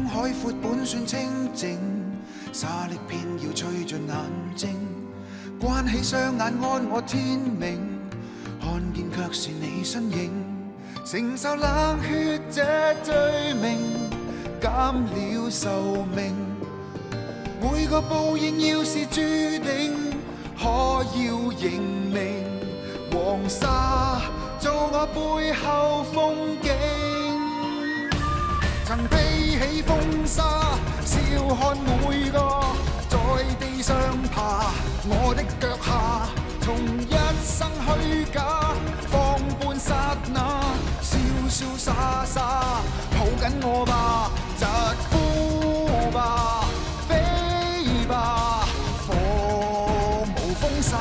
江海闊本算清靜，沙礫偏要吹進眼睛。關起雙眼安我天明，看見卻是你身影。承受冷血這罪名，減了壽命。每個報應要是注定，可要認命。黃沙做我背後風景，曾飛起風沙，笑看每個在地上爬。我的腳下，從一生虛假放半剎那，瀟瀟灑灑抱緊我吧，疾呼吧，飛吧，火無風沙。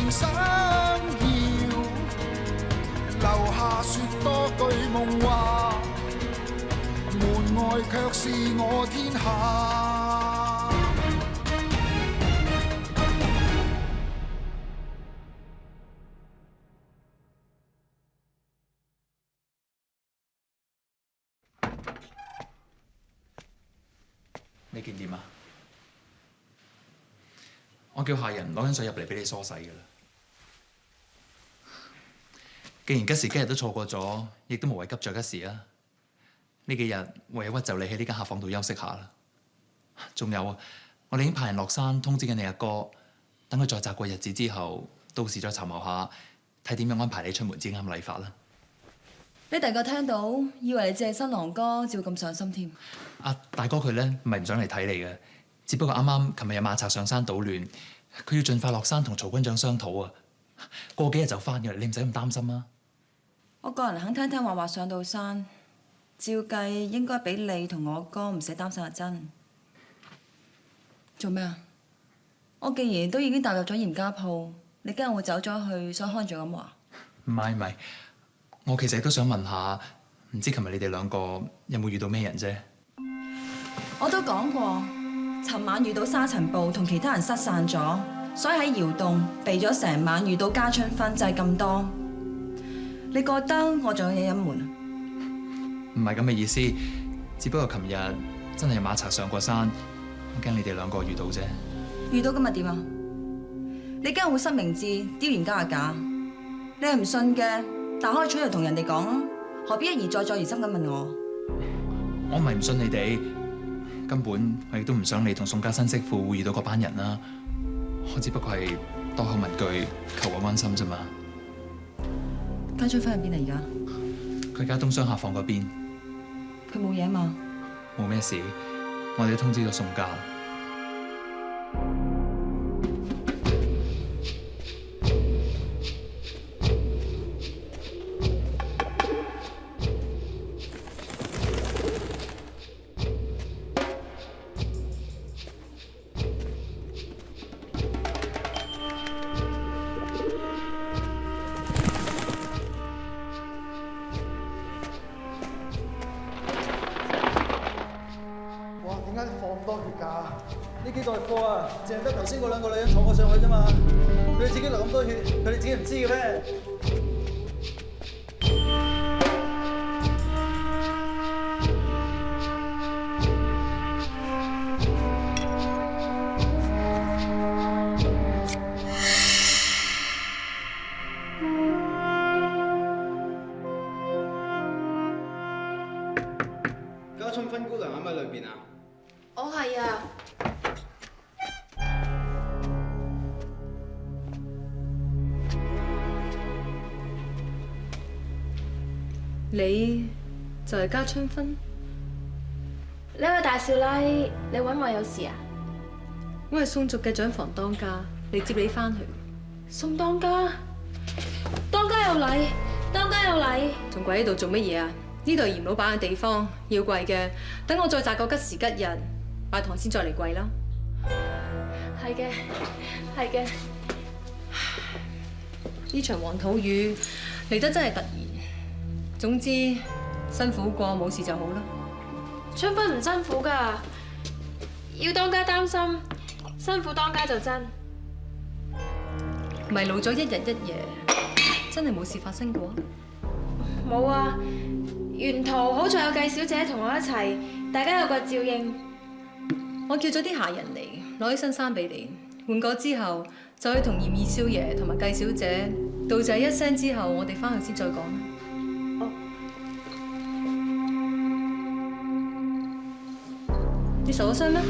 想要留下說多句夢話，門外卻是我天下。你見點啊？我叫下人攞緊水入嚟俾你梳洗㗎啦。既然吉時吉日都錯過咗，亦都無謂急着吉時啊！呢幾日唯有屈就你喺呢間客房度休息下啦。仲有啊，我哋已經派人落山通知緊你阿哥，等佢再擇過日子之後，到時再籌謀下，睇點樣安排你出門至啱禮法啦。俾大哥聽到，以為你只係新郎哥，照咁上心添。阿大哥佢咧唔係唔想嚟睇你嘅，只不過啱啱琴日有馬賊上山搗亂，佢要盡快落山同曹軍長商討啊。過幾日就翻嘅，你唔使咁擔心啊。我個人肯聽聽話上到山，照計應該俾你同我哥唔使擔心阿珍。做咩啊？我既然都已經踏入咗嚴家鋪，你驚我會走咗去，想看住咁話？唔係，我其實都想問下，唔知琴日你哋兩個有冇遇到咩人啫？我都講過，尋晚遇到沙塵暴同其他人失散咗，所以喺窑洞避咗成晚，遇到家春芬就係咁多。你覺得我仲有嘢隱瞞啊？唔係咁嘅意思，只不過琴日真係有馬賊上過山，我驚你哋兩個遇到啫。遇到咁咪點啊？你驚我會失明字，丟人家假？你係唔信嘅，但可以出嚟同人哋講啊，何必一而再，再而三咁問我？我唔係唔信你哋，根本我亦都唔想你同宋家新媳婦會遇到嗰班人啦。我只不過係多口問句，求個安心啫嘛。家春芬喺邊啊？而家佢家東商客房嗰邊，佢冇嘢嘛？冇咩事，我哋都通知咗宋家。呢幾袋貨啊，淨係得頭先嗰兩個女人坐過上去啫嘛，佢哋自己流咁多血，佢哋自己唔知嘅咩？家春芬姑娘喺咪裏邊啊？我係啊。你就係家春芬？呢位大少奶，你揾我有事啊？我係宋族嘅長房當家，嚟接你翻去。宋當家，當家有禮，當家有禮。仲跪喺度做乜嘢啊？呢度係嚴老闆嘅地方，要跪嘅，等我再擇個吉時吉日拜堂先再嚟跪啦。係嘅，係嘅。呢場黃土雨嚟得真係突然。總之辛苦過冇事就好啦。春芬唔辛苦㗎，要當家擔心，辛苦當家就真。迷路咗一日一夜，真係冇事發生過？冇啊，沿途好在有計小姐同我一齊，大家有個照應。我叫咗啲下人嚟攞起身衫俾你，換過之後就去同嚴二少爺同埋計小姐道謝一聲之後，我哋翻去先再講啦。哦，你受咗傷咩？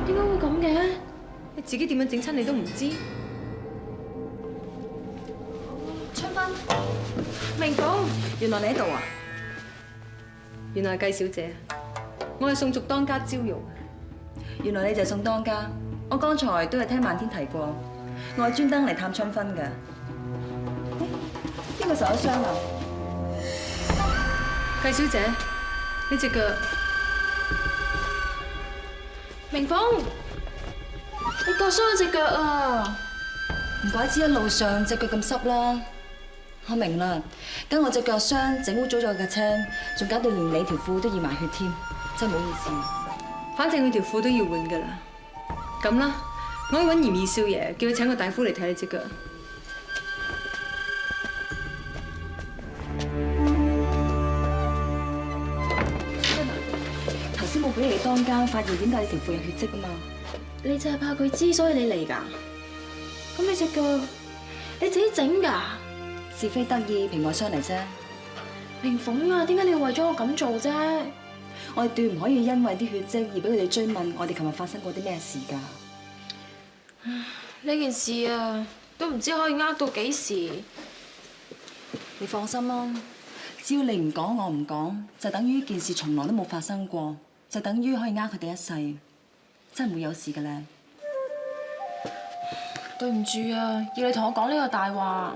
點解會咁嘅？你自己點樣整親你都唔知？春芬，明鳳，原來你喺度啊！原來係計小姐，我係宋族當家招玉。原來你就係宋當家。我剛才都係聽漫天提過，我係專登嚟探春芬㗎。邊個受咗傷啊？計小姐，呢隻腳。明鳳，你割傷咗隻腳啊！唔怪之一路上隻腳咁濕啦。我明啦，等我隻腳傷整污糟咗架車，仲搞到連你條褲都染埋血添，真係唔好意思。反正佢條褲都要換㗎啦。咁啦，我去揾嚴二少爺，叫佢請個大夫嚟睇你隻腳。頭先冇俾你當間發現點解你條褲有血跡啊嘛？你就係怕佢知，所以你嚟㗎？咁你隻腳你自己整㗎？是非得意，皮外傷嚟啫。明鳳啊，點解你要為咗我咁做啫？我哋斷唔可以因為啲血跡而俾佢哋追問我哋琴日發生過啲咩事㗎。呢件事啊，都唔知可以呃到幾時。你放心啦，只要你唔講，我唔講，就等於件事從來都冇發生過，就等於可以呃佢哋一世，真係唔會有事嘅咧。對唔住啊，要你同我講呢個大話。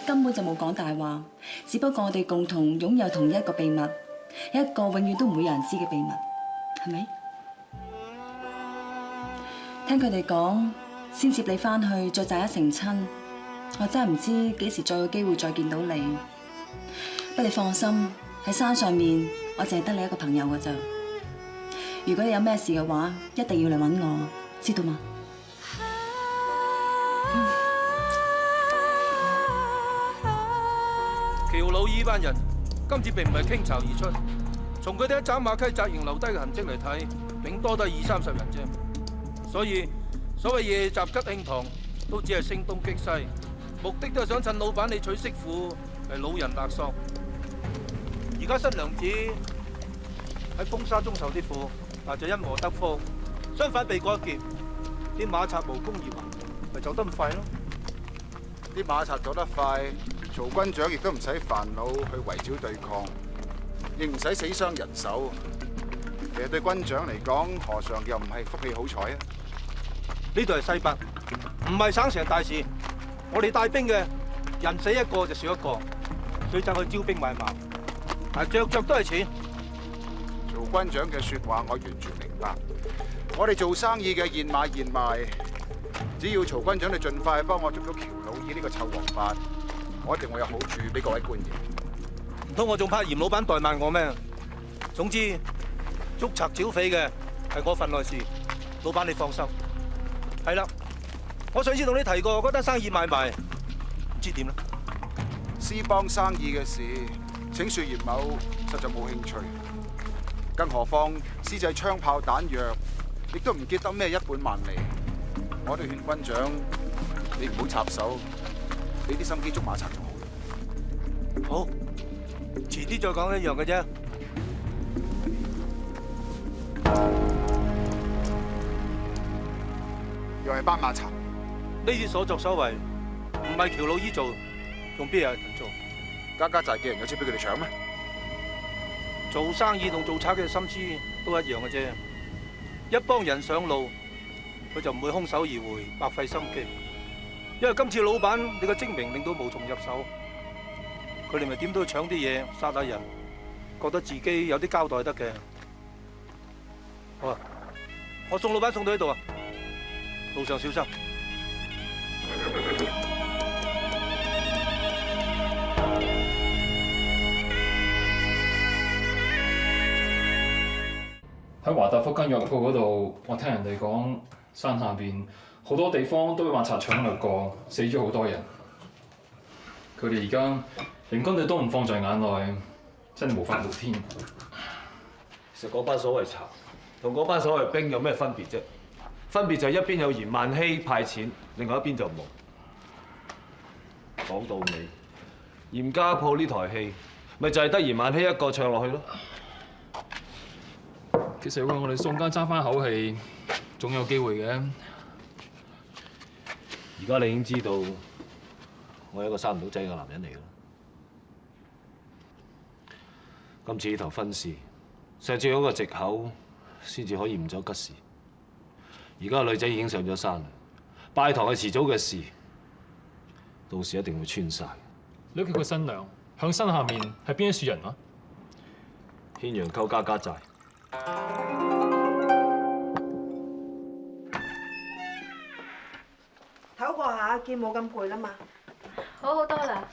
根本就冇講大話，只不過我哋共同擁有同一個秘密，一個永遠都唔會有人知嘅秘密，係咪？聽佢哋講，先接你返去，再擇一成親。我真係唔知幾時再有機會再見到你。不過你放心，喺山上面，我淨係得你一個朋友㗎咋。如果你有咩事嘅話，一定要嚟搵我，知道嗎？喬老依班人今次並唔係傾巢而出，從佢哋喺斬馬溪紮營留低嘅痕跡嚟睇，頂多都係20-30人啫。所以所謂夜襲吉慶堂，都只係聲東擊西，目的都係想趁老闆你娶媳婦嚟老人勒索。而家新娘子喺風沙中受啲苦，但就因禍得福，相反避過一劫，啲馬賊無功而還，咪走得咁快咯。啲馬賊走得快，曹軍長亦都唔使煩惱去圍剿對抗，亦唔使死傷人手。其實對軍長嚟講，何嘗又唔係福氣好彩啊？呢度係西北，唔係省城大事。我哋帶兵嘅人死一個就少一個，所以就去招兵買馬，但係着都係錢。曹軍長嘅說話我完全明白。我哋做生意嘅現買現賣，只要曹軍長你盡快幫我捉到喬老二呢個臭王八，我一定會有好處俾各位官爺。唔通我仲怕嚴老闆怠慢我咩？總之捉賊剿匪嘅係我份內事，老闆你放心。係啦，我上次同你提過嗰單生意買賣，唔知點啦。私幫生意嘅事，請恕嚴某實在冇興趣。更何況私製槍炮彈藥，亦都唔見得咩一本萬利。我哋勸軍長，你唔好插手，俾啲心機捉馬賊就好。好，遲啲再講一樣嘅啫。又係班馬賊，呢啲所作所為唔係喬老姨做，仲邊有人做？家家寨嘅人有錢俾佢哋搶咩？做生意同做賊嘅心思都一樣嘅啫。一幫人上路，佢就唔會空手而回，白費心機。因為今次老闆你個精明令到無從入手，佢哋咪點都要搶啲嘢，殺下人，覺得自己有啲交代得嘅。好啊，我送老闆送到呢度啊，路上小心。喺華達福間藥鋪嗰度，我聽人哋講，山下邊好多地方都被挖賊搶掠過，死咗好多人。佢哋而家連軍隊都唔放在眼內，真係無法無天。其實嗰班所謂賊同嗰班所謂兵有咩分別啫？分別就係一邊有嚴萬禧派錢，另外一邊就冇。講到尾，嚴家鋪呢台戲，咪就係得嚴萬禧一個唱落去咯。其實如果我哋宋家爭翻口氣，總有機會嘅。而家你已經知道，我係一個生唔到仔嘅男人嚟啦。今次呢頭婚事，石最好個藉口，先至可以唔走吉時。而家女仔已經上咗山，拜堂係遲早嘅事，到時一定會穿晒。你屋企個新娘響山下面係邊一樹人啊？牽羊溝家家寨。唞過下，見冇咁攰啦嘛。好好多啦。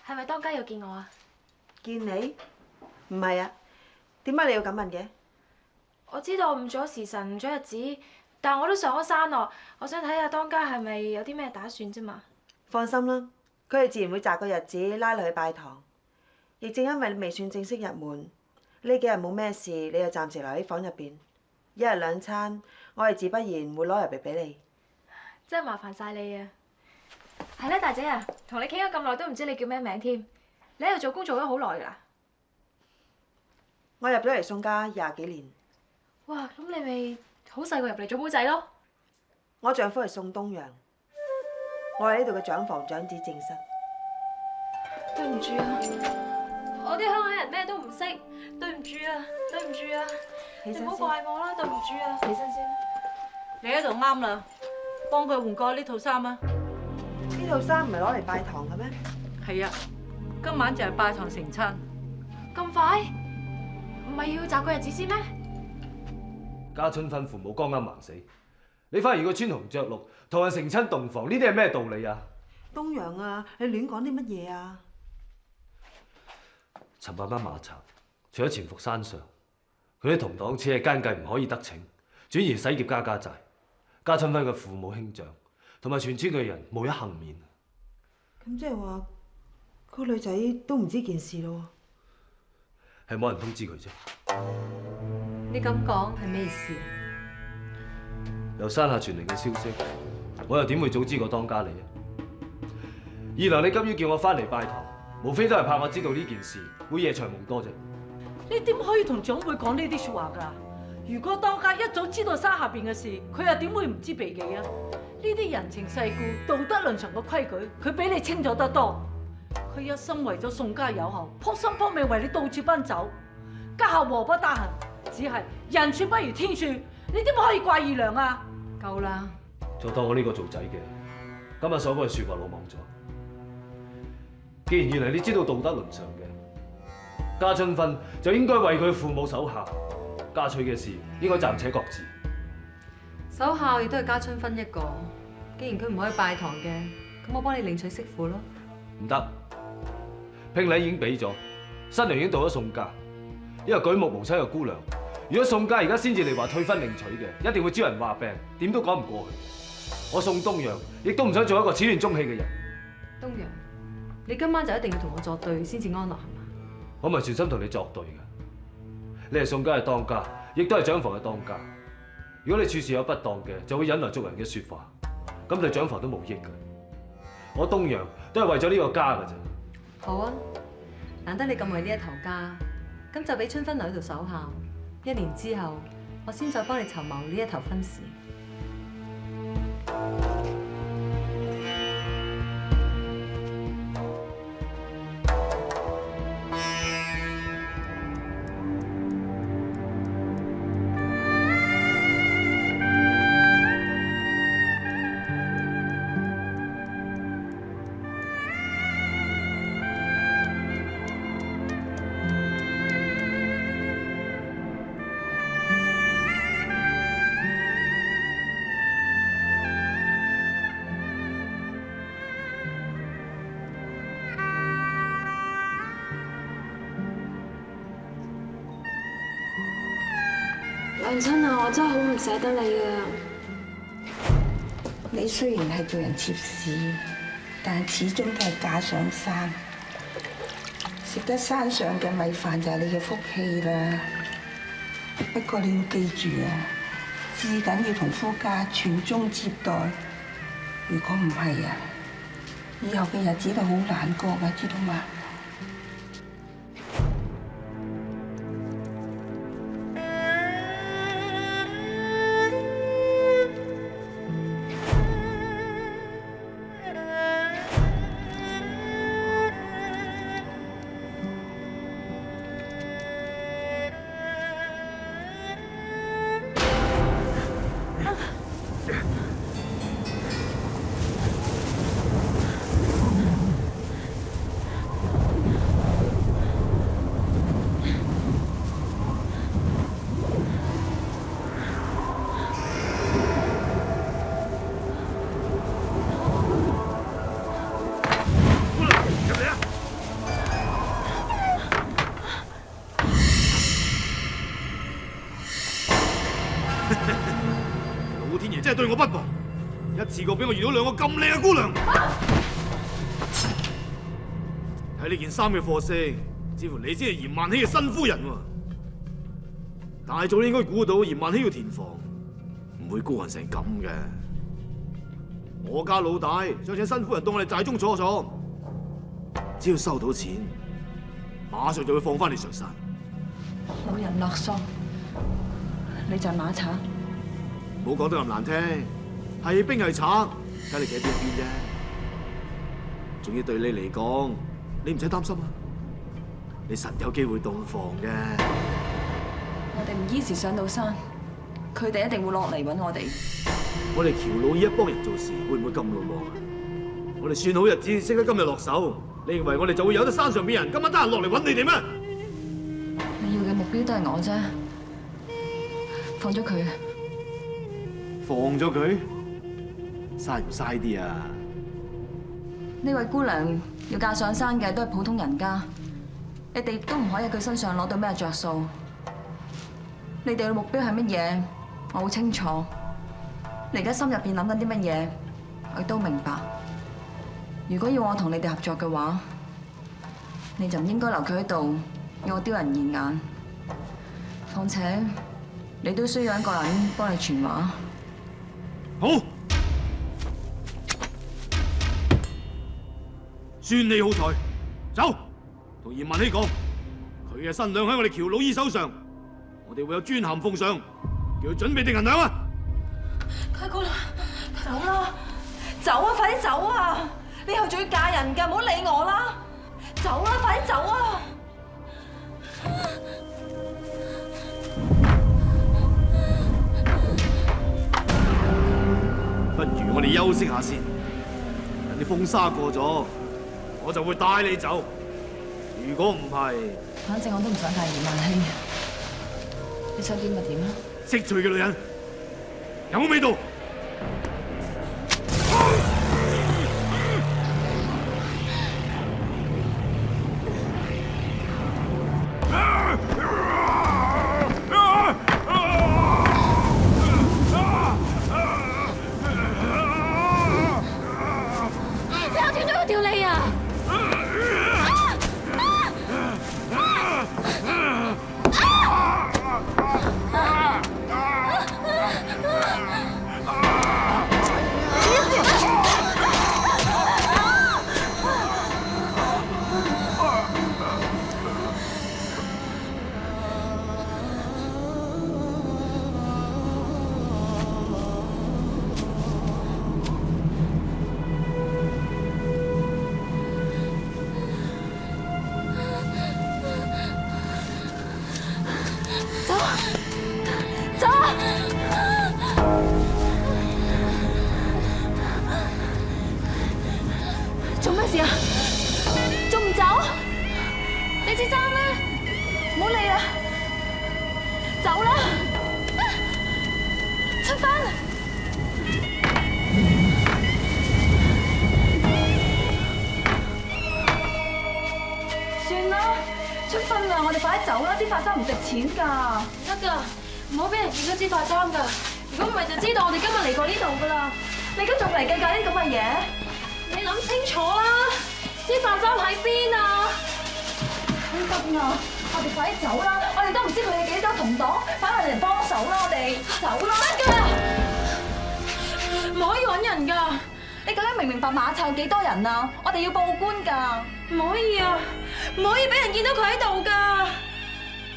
係咪當家要見我啊？見你？唔係啊。點解你要咁問嘅？我知道我誤咗時辰，誤咗日子，但我都上咗山咯。我想睇下當家係咪有啲咩打算啫嘛。放心啦，佢哋自然會擇個日子拉你去拜堂。亦正因為你未算正式入門，呢幾日冇咩事，你就暫時留喺房入邊。一日兩餐，我哋自不然會攞入嚟俾你。真係麻煩晒你啊！係咧，大姐啊，同你傾咗咁耐都唔知你叫咩名添。你喺度做工做咗好耐啦。我入咗嚟宋家20幾年。哇，咁你咪好細個入嚟做妹仔咯？我丈夫係宋東陽，我係呢度嘅長房長子正室。對唔住啊，我啲鄉下人咩都唔識，對唔住啊，對唔住啊，你唔好怪我啦，對唔住啊。起身先。你喺度啱啦，幫佢換過呢套衫啊！呢套衫唔係攞嚟拜堂嘅咩？係啊，今晚就係拜堂成親。咁快？唔係要擇個日子先咩？家春芬父母剛啱盲死，你反而要穿紅着綠同人成親洞房，呢啲係咩道理啊？東陽啊，你亂講啲乜嘢啊？尋晚班馬賊除咗潛伏山上，佢啲同黨只係奸計唔可以得逞，轉而洗劫家家寨。家春芬嘅父母兄長同埋全村嘅人無一幸免。咁即係話，個女仔都唔知件事咯？係冇人通知佢啫。你咁講係咩意思啊？由山下傳嚟嘅消息，我又點會早知過當家你啊？二娘，你急於叫我翻嚟拜堂，無非都係怕我知道呢件事會夜長夢多啫。你點可以同長輩講呢啲説話㗎？如果當家一早知道山下邊嘅事，佢又點會唔知避忌啊？呢啲人情世故、道德倫常嘅規矩，佢比你清楚得多。佢一心為咗宋家有後，撲心撲命為你到處奔走，家下禍不單行，只係人算不如天算，你點可以怪二娘啊？夠啦，就當我呢個做仔嘅，今日所講嘅説話魯莽咗。既然原來你知道道德倫常嘅，家春芬就應該為佢父母守孝，嫁娶嘅事應該暫且擱置。守孝亦都係家春芬一個。既然佢唔可以拜堂嘅，咁我幫你領取媳婦咯。唔得，聘禮已經俾咗，新娘已經到咗宋家，一個舉目無親嘅姑娘。如果宋家而家先至嚟話退婚另娶嘅，一定會招人話病，點都講唔過去。我宋東陽亦都唔想做一個始亂終棄嘅人。東陽，你今晚就一定要同我作對先至安樂係嘛？我唔係全心同你作對嘅。你係宋家嘅當家，亦都係長房嘅當家。如果你處事有不當嘅，就會引來族人嘅説話，咁對長房都無益嘅。我東陽都係為咗呢個家㗎啫。好啊，難得你咁為呢一頭家，咁就俾春芬留喺度守孝。1年之後，我先再幫你籌謀呢一頭婚事。娘親啊，我真係好唔捨得你啊！你雖然係做人妾侍，但係始終都係嫁上山，食得山上嘅米飯就係你嘅福氣啦。不過你要記住啊，至緊要同夫家傳宗接代。如果唔係啊，以後嘅日子都好難過㗎，知道嗎？老天爺真係對我不薄，一次過俾我遇到兩個咁靚嘅姑娘。睇呢件衫嘅貨色，似乎你先係嚴萬禧嘅新夫人喎。大早應該估到嚴萬禧要填房，唔會孤寒成咁嘅。我家老大想請新夫人到我哋寨中坐坐，只要收到錢，馬上就會放翻你上山。老人落索，你就馬賊。唔好講得咁難聽，係兵係賊，睇你企喺邊邊啫。仲要對你嚟講，你唔使擔心啊，你實有機會洞房嘅。我哋唔依時上到山，佢哋一定會落嚟揾我哋。我哋僑老呢一幫人做事，會唔會咁魯莽啊？我哋算好日子，識得今日落手，你認為我哋就會有得山上邊人今晚得閒落嚟揾你哋咩？你要嘅目標都係我啫，放咗佢啊！放咗佢，嘥唔嘥啲啊？呢位姑娘要嫁上山嘅都係普通人家，你哋都唔可以喺佢身上攞到咩着數。你哋嘅目標係乜嘢？我好清楚。你而家心入邊諗緊啲乜嘢，我都明白。如果要我同你哋合作嘅話，你就唔應該留佢喺度，要我丟人現眼。況且你都需要一個人幫你傳話。好，算你好彩。走，同嚴萬禧講，佢嘅新娘喺我哋喬老姨手上，我哋會有專函奉上，叫佢準備定銀兩啊！太姑娘，走啦，走啊，快啲走啊！你以後仲要嫁人㗎，唔好理我啦！走啦，快啲走啊！不如我哋休息下先，等你風沙過咗，我就會帶你走。如果唔係，反正我都唔想嫁嚴萬禧，你想點就點啦。識趣嘅女人，有冇味道？做咩事啊？仲唔走？你支針啦，唔好理啊！走啦，出返！算啦，出分啦，我哋快啲走啦！啲髮簪唔值錢㗎。得㗎，唔好俾人見到支髮簪㗎。如果唔係就知道我哋今日嚟過呢度㗎啦。你而家仲嚟計較啲咁嘅嘢？你諗清楚啦，啲化妝喺邊啊？唔得啊！我哋快啲走啦！我哋都唔知佢哋幾多同黨，快嚟人幫手啦！我哋走啦！得㗎，唔可以揾人㗎。你究竟明唔明白馬賊有幾多人啊？我哋要報官㗎！唔可以啊！唔可以俾人見到佢喺度㗎。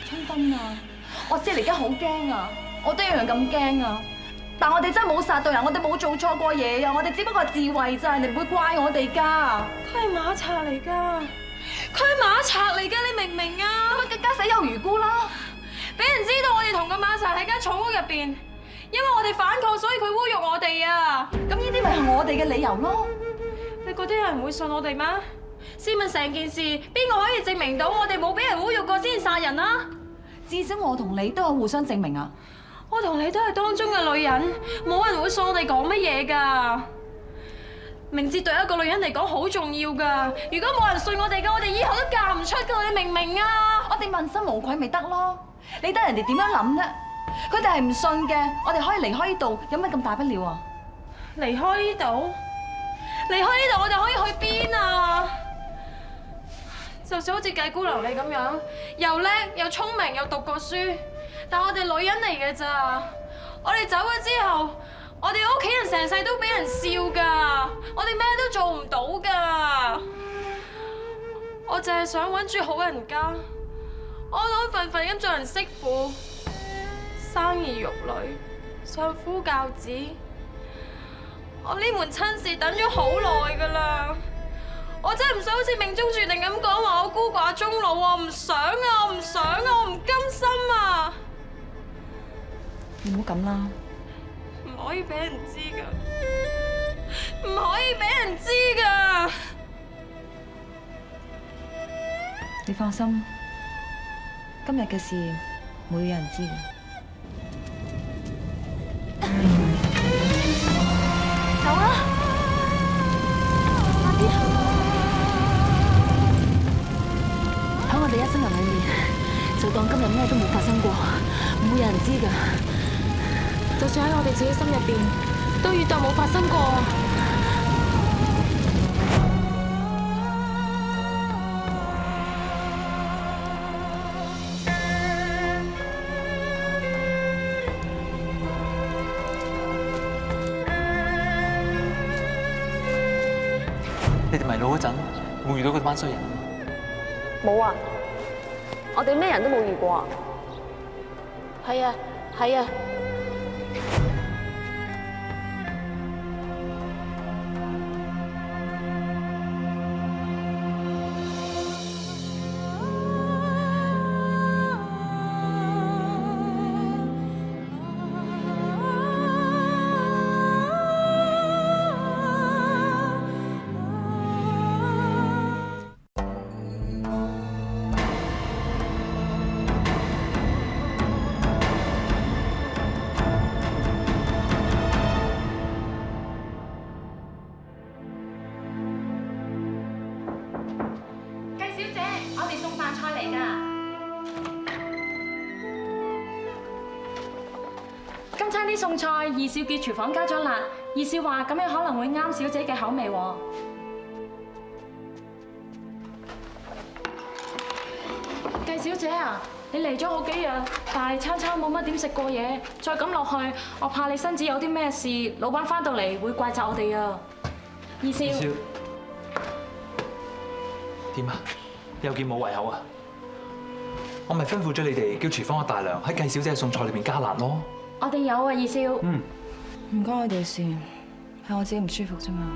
春芬啊，我知你而家好驚啊，我都一樣咁驚啊。但我哋真係冇殺到人，我哋冇做錯過嘢啊！我哋只不過係自衞咋，人哋唔會怪我哋㗎。佢係馬賊嚟㗎，佢係馬賊嚟㗎，你明唔明啊？咁更加死有餘辜啦！俾人知道我哋同個馬賊喺間草屋入邊，因為我哋反抗，所以佢侮辱我哋啊！咁呢啲咪係我哋嘅理由咯？你覺得有人會信我哋咩？試問成件事，邊個可以證明到我哋冇俾人侮辱過先殺人啊？至少我同你都有互相證明啊！我同你都係當中嘅女人，冇人會信我哋講乜嘢㗎。名節對一個女人嚟講好重要㗎。如果冇人信我哋嘅，我哋以後都嫁唔出㗎。你明唔明啊？我哋問心無愧咪得咯。你得人哋點樣諗啫？佢哋係唔信嘅，我哋可以離開呢度，有乜咁大不了啊？離開呢度？離開呢度，我哋可以去邊啊？就算好似計姑娘你咁樣，又叻又聰明又讀過書，但我哋女人嚟嘅咋？我哋走咗之後，我哋屋企人成世都俾人笑噶，我哋咩都做唔到噶。我淨係想揾住好人家，安安分分咁做人媳婦，生兒育女，相夫教子。我呢門親事等咗好耐噶啦。我真係唔想好似命中注定咁講話我孤寡終老，我唔想啊，我唔想啊，我唔甘心啊！你唔好咁啦，唔可以俾人知噶，唔可以俾人知噶。你放心，今日嘅事冇有人知嘅。走啦！快啲！喺我哋一生人裏面，就當今日咩都冇發生過，唔會有人知㗎。就算喺我哋自己心入邊，都要當冇發生過。你哋迷路嗰陣，會遇到嗰班衰人？冇啊，我哋咩人都冇遇過啊。係啊，係啊。今餐啲餸菜，二少叫廚房加咗辣，二少話咁樣可能會啱小姐嘅口味喎。計小姐啊，你嚟咗好幾日，但係餐餐冇乜點食過嘢，再咁落去，我怕你身子有啲咩事，老闆翻到嚟會怪責我哋啊。二少，點啊？有件冇胃口啊？我咪吩咐咗你哋叫廚房嘅大娘喺計小姐嘅餸菜裏邊加辣咯。我哋有啊，二少。唔關我哋事，係我自己唔舒服啫嘛。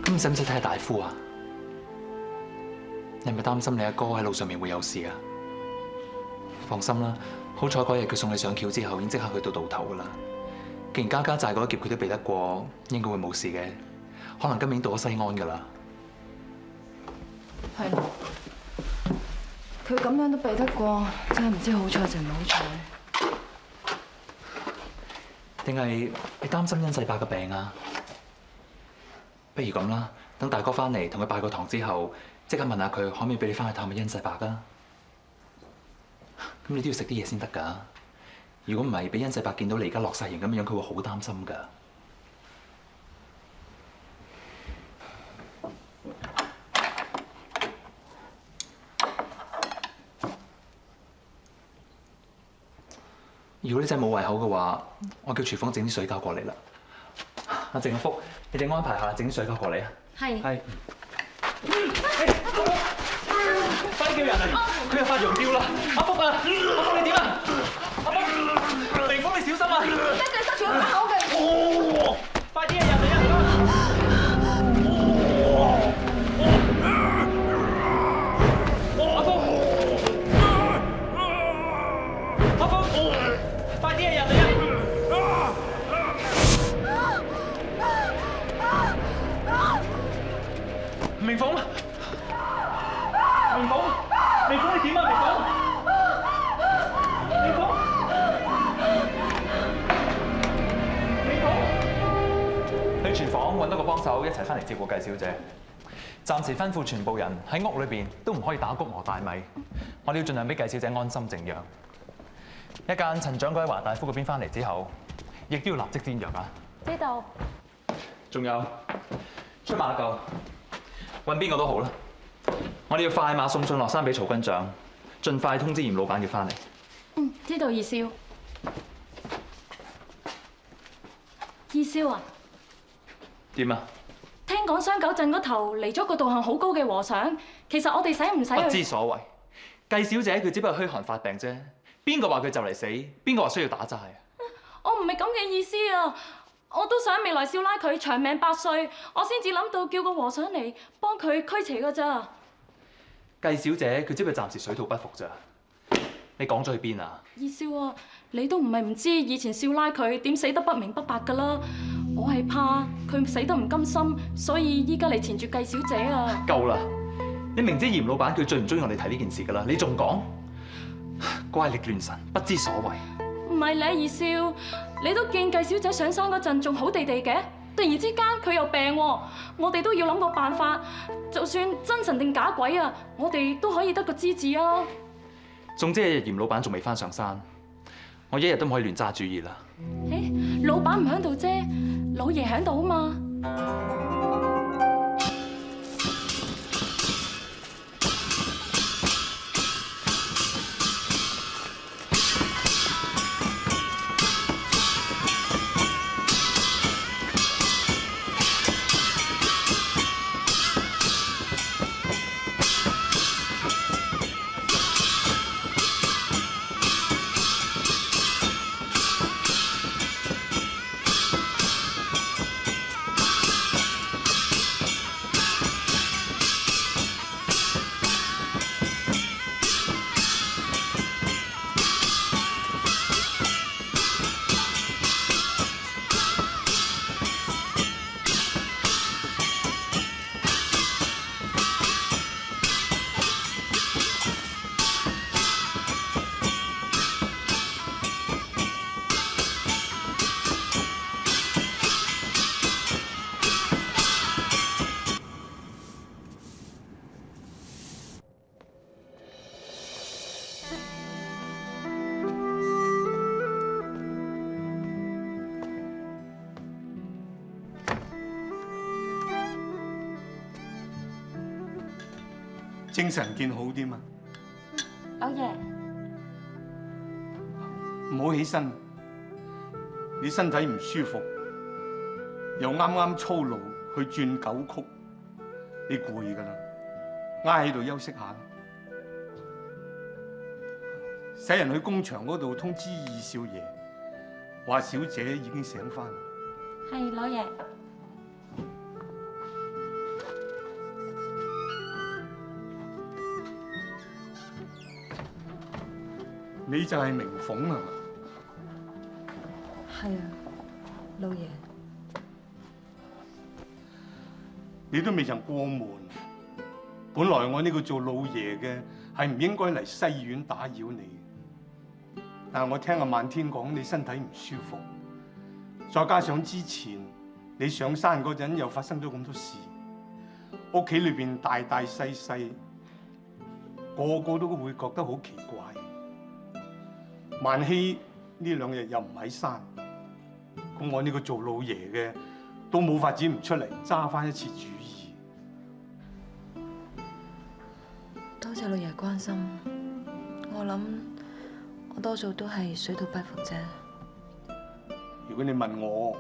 咁使唔使睇下大夫啊？你係咪擔心你阿哥喺路上面會有事啊？放心啦，好彩嗰日佢送你上轎之後，已經即刻去到渡頭噶啦。既然家家寨嗰一劫佢都避得過，應該會冇事嘅。可能今年到咗西安噶啦。係咯，佢咁樣都避得過，真係唔知好彩定唔好彩。定係你擔心殷世伯嘅病啊？不如咁啦，等大哥翻嚟同佢拜個堂之後，即刻問下佢可唔可以俾你翻去探下殷世伯啊？咁你都要食啲嘢先得㗎。如果唔係，俾殷世伯見到你而家落晒型咁樣，佢會好擔心㗎。如果你真係冇胃口嘅話，我叫廚房整啲水餃過嚟啦。阿鄭阿福，你哋安排下整啲水餃過嚟啊。係。係。快啲叫人啊！佢又發羊吊啦！阿福啊！阿福你點啊？阿福，明峰你小心啊！一陣塞住佢把口嘅。快啲啊！人嚟啊！阿福，阿福，快啲啊！人嚟啊！明峰，明峰，明峰你點啊？明峰，明峰，明峰，去廚房揾到個幫手，一齊翻嚟照顧計小姐。暫時吩咐全部人喺屋裏邊都唔可以打谷磨大米。我哋要盡量俾計小姐安心靜養。一間陳掌櫃喺華大夫嗰邊翻嚟之後，亦都要立即煎藥啊！知道。仲有出馬夠。揾邊個都好啦，我哋要快馬送信落山俾曹軍長，盡快通知嚴老闆要翻嚟。嗯，知道二少。二少啊，點啊？聽講雙九鎮嗰頭嚟咗個道行好高嘅和尚，其實我哋使唔使去？不知所謂，計小姐佢只不過虛寒發病啫，邊個話佢就嚟死？邊個話需要打齋啊？我唔係咁嘅意思啊！我都想未來少拉佢長命百歲，我先至諗到叫個和尚嚟幫佢驅邪㗎咋。計小姐佢只不過暫時水土不服咋，你講咗去邊啊？二少啊，你都唔係唔知以前少拉佢點死得不明不白㗎啦。我係怕佢死得唔甘心，所以依家嚟纏住計小姐啊。夠啦！你明知嚴老闆佢最唔中意我哋提呢件事㗎啦，你仲講？怪力亂神，不知所謂。唔係你二少，你都見計小姐上山嗰陣仲好地地嘅，突然之間佢又病喎，我哋都要諗個辦法，就算真神定假鬼啊，我哋都可以得個知字啊。總之嚴老闆仲未翻上山，我一日都唔可以亂揸主意啦。誒，老闆唔喺度啫，老爺喺度啊嘛。精神見好啲嘛？老爺，唔好起身，你身體唔舒服，又啱啱操勞去轉九曲，你攰㗎啦，挨喺度休息下啦。使人去工場嗰度通知二少爺，話小姐已經醒返。係老爺。你就係明鳳係嘛？係啊，老爺。你都未曾過門，本來我呢個做老爺嘅係唔應該嚟西院打擾你，但係我聽阿漫天講你身體唔舒服，再加上之前你上山嗰陣又發生咗咁多事，屋企裏邊大大細細個個都會覺得好奇怪。萬希呢兩日又唔喺山，咁我呢個做老爺嘅都冇法子唔出嚟揸翻一次主意。多謝老爺關心，我諗我多數都係水土不服啫。如果你問我，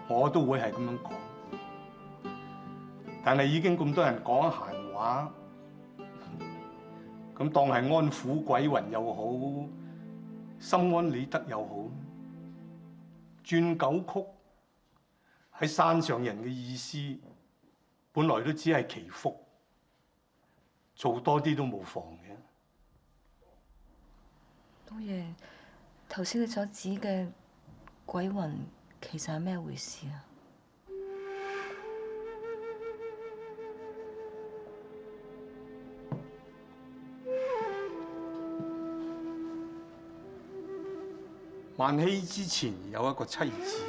我都會係咁樣講。但係已經咁多人講閒話，咁當係安撫鬼魂又好，心安理得又好。轉九曲喺山上人嘅意思，本來都只係祈福，做多啲都冇妨嘅。老爺，頭先你所指嘅鬼魂其實係咩回事啊？萬禧之前有一個妻子，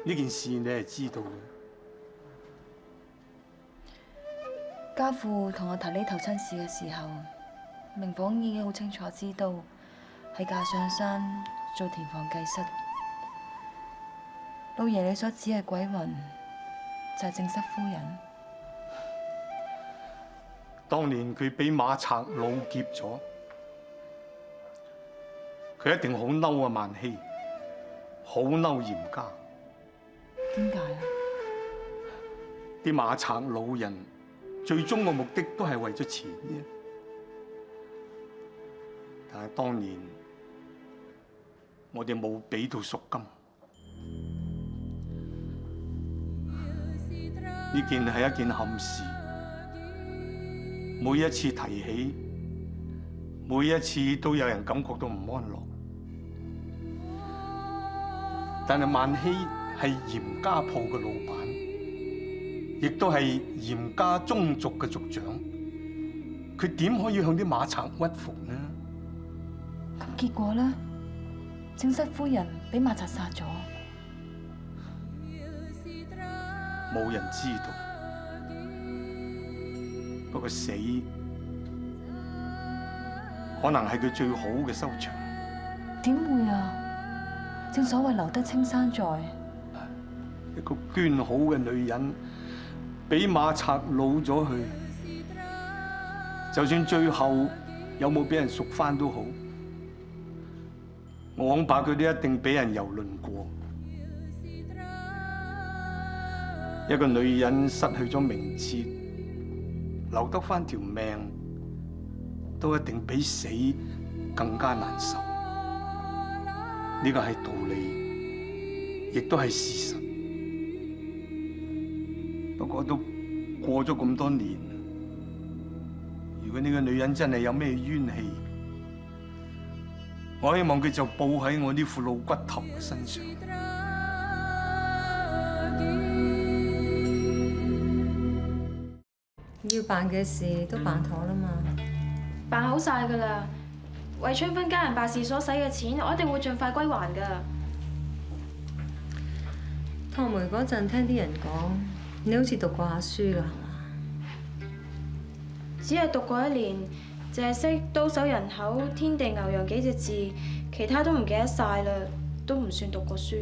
呢件事你係知道嘅。家父同我提呢頭親事嘅時候，明房已經好清楚知道係嫁上山做田房繼室。老爺，你所指嘅鬼魂就係正室夫人。當年佢俾馬賊佬劫咗。佢一定好嬲啊！萬禧，好嬲嚴家。點解啊？啲馬賊老人最終嘅目的都係為咗錢啫。但係當年我哋冇俾到贖金，呢件係一件憾事。每一次提起，每一次都有人感覺到唔安樂。但係萬禧係嚴家鋪嘅老闆，亦都係嚴家宗族嘅族長，佢點可以向啲馬賊屈服呢？咁結果呢？正室夫人俾馬賊殺咗，冇人知道。不過死可能係佢最好嘅收場。點會啊？正所謂留得青山在，一個捐好嘅女人，俾馬賊擄咗去，就算最後有冇俾人贖翻都好，我恐怕佢都一定俾人蹂躪過。一個女人失去咗名節，留得翻條命，都一定比死更加難受。呢個係道理，亦都係事實。不過都過咗咁多年，如果呢個女人真係有咩冤氣，我希望佢就報喺我呢副老骨頭嘅身上。要辦嘅事都辦妥啦嘛，辦好晒㗎啦。為春芬家人辦事所使嘅錢，我一定會盡快歸還㗎。唐梅嗰陣聽啲人講，你好似讀過下書㗎係嘛？只係讀過1年，淨係識刀手人口、天地牛羊幾隻字，其他都唔記得晒啦，都唔算讀過書。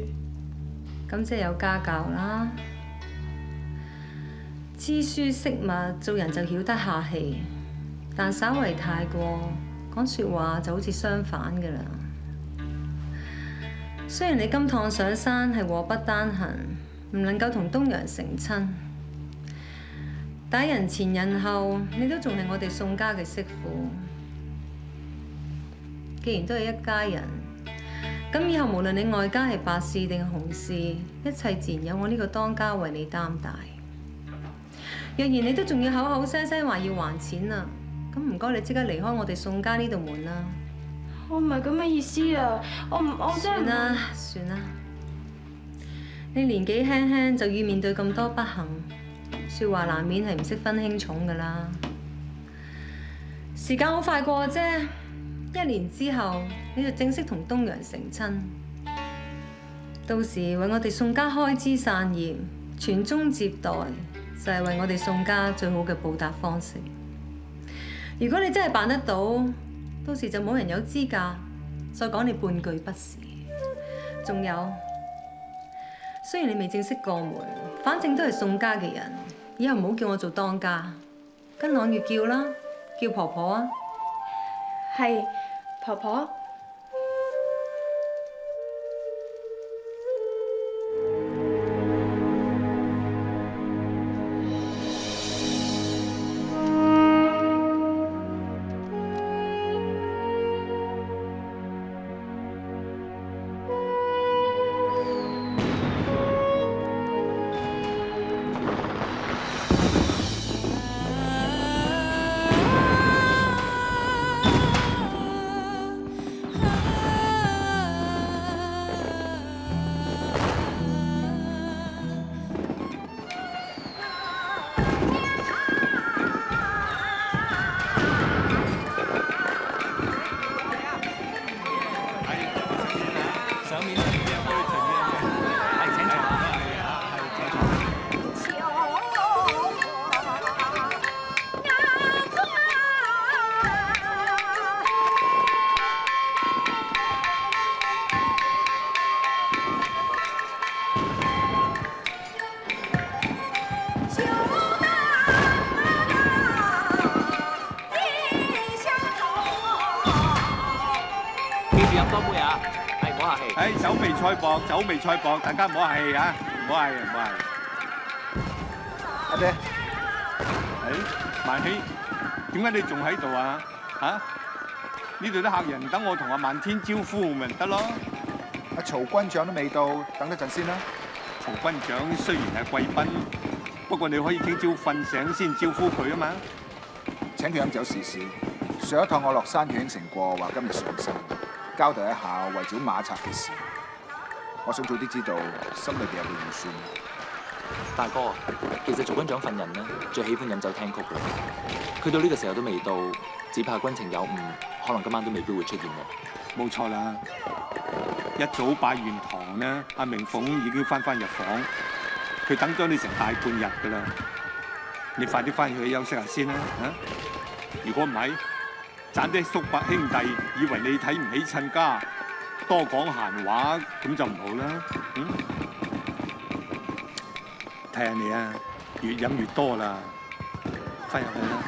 咁即係有家教啦。知書識物，做人就曉得客氣，但稍為太過講説話就好似相反㗎啦。雖然你今趟上山係禍不單行，唔能夠同東陽成親，但人前人後，你都仲係我哋宋家嘅媳婦。既然都係一家人，咁以後無論你外家係白事定紅事，一切自然有我呢個當家為你擔帶。若然你都仲要口口聲聲話要還錢啊，咁唔該你即刻離開我哋宋家呢度門啦。我唔係咁嘅意思啊，我真係。算啦，算啦。你年紀輕輕就要面對咁多不幸，説話難免係唔識分輕重㗎啦。時間好快過啫，1年之後你就正式同東陽成親。到時為我哋宋家開枝散葉、傳宗接代，就係為我哋宋家最好嘅報答方式。如果你真係辦得到，到時就冇人有資格再講你半句不是。仲有，雖然你未正式過門，反正都係宋家嘅人，以後唔好叫我做當家，跟朗月叫啦，叫婆婆啊。係，婆婆。酒味菜薄，酒味菜薄，大家唔好客氣啊！唔好客氣，唔好客氣。阿爹，萬希，點解你仲喺度啊？嚇？呢度啲客人等我同阿漫天招呼咪得咯。阿曹軍長都未到，等一陣先啦。曹軍長雖然係貴賓，不過你可以聽朝瞓醒先招呼佢啊嘛。請佢飲酒試試。上一趟我落山，佢應承過話今日上山，交代一下為咗馬賊嘅事。我想早啲知道，心裏邊有個預算。大哥，其實曹軍長份人呢，最喜歡飲酒聽曲嘅。佢到呢個時候都未到，只怕軍情有誤，可能今晚都未必會出現喎。冇錯啦，一早拜完堂呢，阿明鳳已經翻入房，佢等咗你成大半日㗎啦。你快啲翻去休息下先啦，嚇！如果唔係，盞啲叔伯兄弟以為你睇唔起親家，多講閒話，咁就唔好啦。睇下你啊，越飲越多啦，翻入去啦。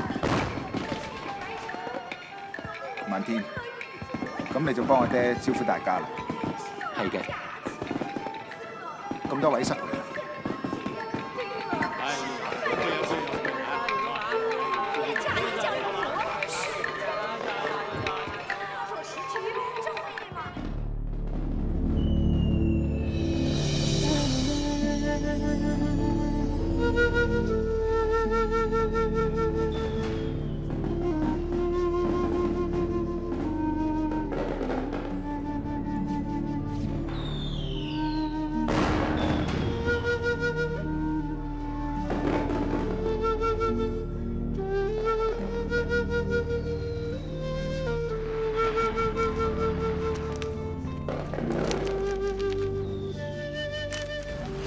漫天，咁你就幫我爹招呼大家啦。係嘅。咁多位室。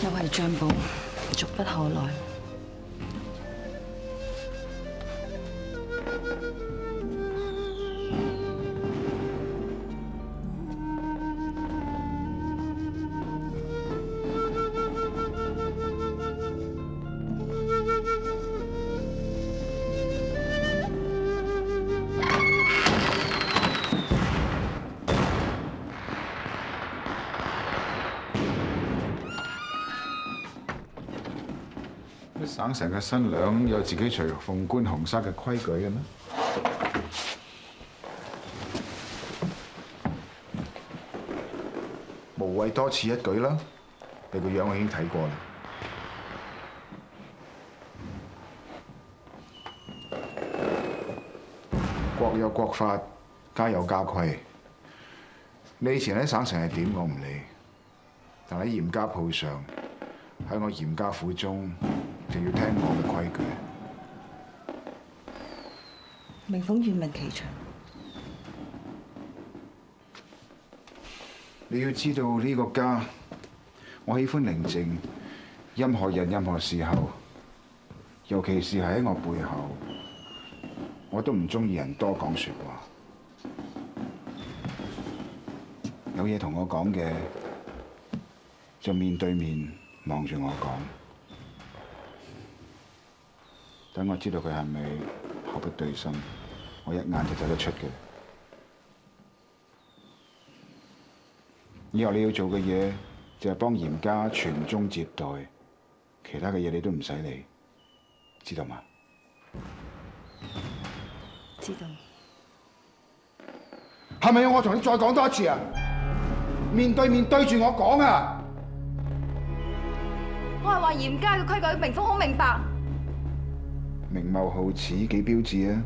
又係帳簿，俗不可耐。省城嘅新娘有自己隨鳳冠紅紗嘅規矩嘅咩？無謂多此一舉啦，你個樣我已經睇過啦。國有國法，家有家規。你以前喺省城係點我唔理，但喺嚴家鋪上，喺我嚴家府中，就要聽我嘅規矩。明鳳願聞其詳。你要知道呢個家，我喜歡寧靜，任何人任何時候，尤其是係喺我背後，我都唔中意人多講説話。有嘢同我講嘅，就面對面望住我講。等我知道佢係咪口不對心，我一眼就睇得出嘅。以後你要做嘅嘢就係幫嚴家傳宗接代，其他嘅嘢你都唔使理，知道嗎？知道。係咪要我同你再講多一次啊？面對面對住我講啊！我係話嚴家嘅規矩，明峰好明白。明貌皓齒幾標緻啊！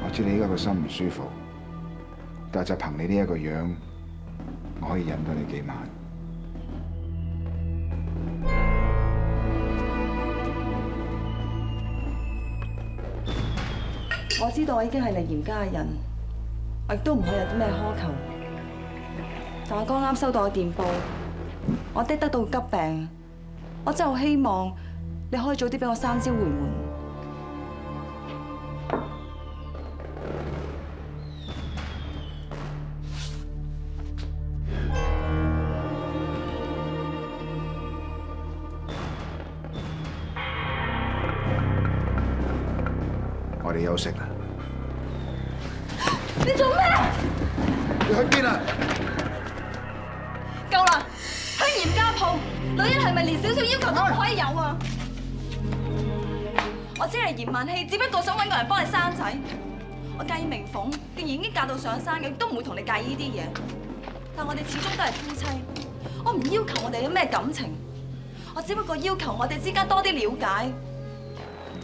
我知你依家個心唔舒服，但係就憑你呢一個樣，我可以忍到你幾晚。我知道我已經係嚟嚴家嘅人，我亦都唔可以有啲咩苛求。但我剛啱收到個電報，我爹得到急病，我真係好希望你可以早啲俾我3朝回門。我哋休息啦。你做咩？你去邊啊？夠啦！去嚴家鋪，女人係咪連少少要求都唔可以有啊？我知你嫌萬氣，只不過想搵個人幫你生仔。我介意明鳳，既然已經嫁到上山嘅，都唔會同你介意呢啲嘢。但我哋始終都係夫妻，我唔要求我哋有咩感情，我只不過要求我哋之間多啲了解。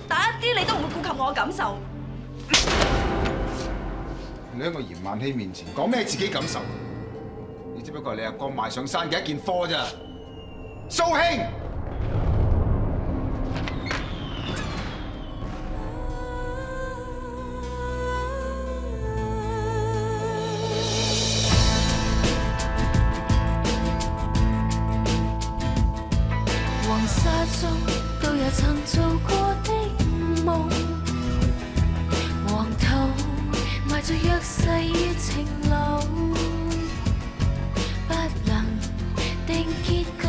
但一啲你都唔會顧及我嘅感受。你喺我嚴萬希面前講咩自己感受？你只不過係你阿哥賣上山嘅一件貨咋，蘇兄！黃沙中都有曾做過的夢，黃土埋着約誓與情路，不能定結局。